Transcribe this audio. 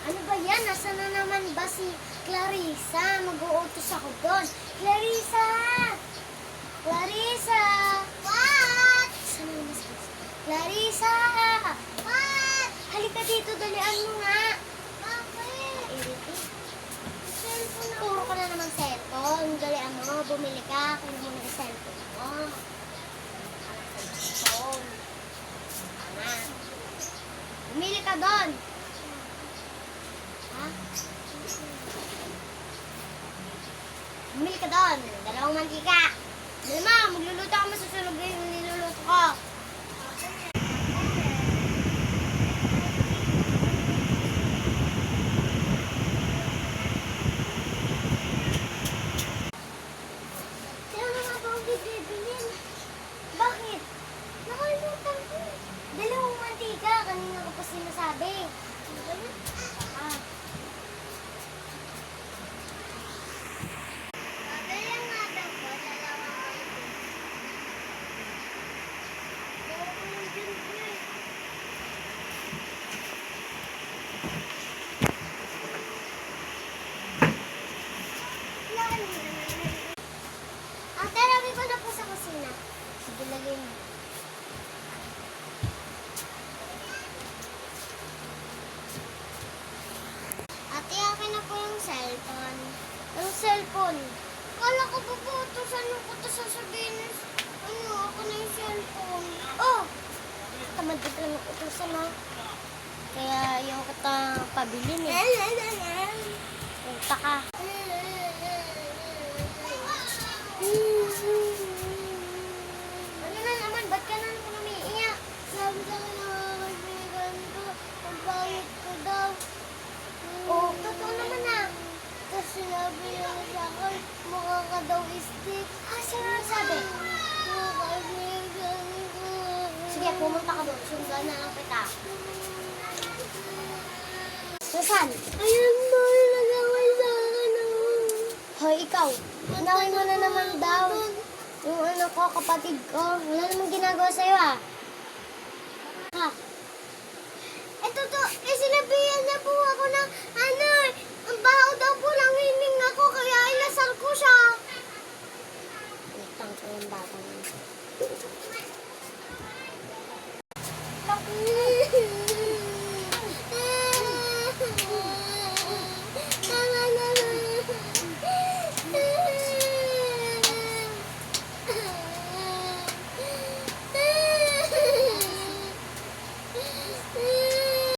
Ano ba yan? Nasaan na naman ba si Clarissa? Mag-uutos ako doon. Clarissa! Clarissa! What? Saan na mas Clarissa! What? Halika dito, dalian mo nga. Bakit? Turo ka na naman cellphone. Dalian mo, bumili ka. Kung mo na cellphone mo. Cellphone. Tama. Bumili ka doon. Ha? Bumili ka doon. Dalawang mantika. Dali mo, magluluto ako, masusunog na yung niluluto ko. Sino na nga ba ang bibilin? Bakit? Nakalimutan ko. Dalawang mantika. Kanina ko pa sinasabi. Ano ba yun? Ah. Ate, rabi ko na po sa kusina. Sige, lagay mo. Ate, akin na po yung cellphone. Yung cellphone? Kala ko po po ito. Saan ko ito sasabihin? Ano, ako na yung cellphone. Oh! Tamad ka lang ito sana. Kaya yung kita pabilin eh. Punta ka. Ano na naman? Ba't ka na naman umiiyak? Sabi sa akin ng kaibigan ko, ang pangit ko daw. Oo, totoo naman na. Tapos sinabi niya sa akin, mukha ka daw stick. Ah, sino sabi? Mga kaibigan ko. Sige, pumunta ka doon. Sundan na lang kita. Susan! Ayan mo, nagawin sa akin. Hoy, ikaw. Hinawin mo na naman daw. Yung anak ko, kapatid ko. Wala namang ginagawa sa'yo ah. Ha? Eto to, sinabihan niya po ako ng ang baho daw po ng hining ako, kaya inasar ko siya. Inatang ko yung batang.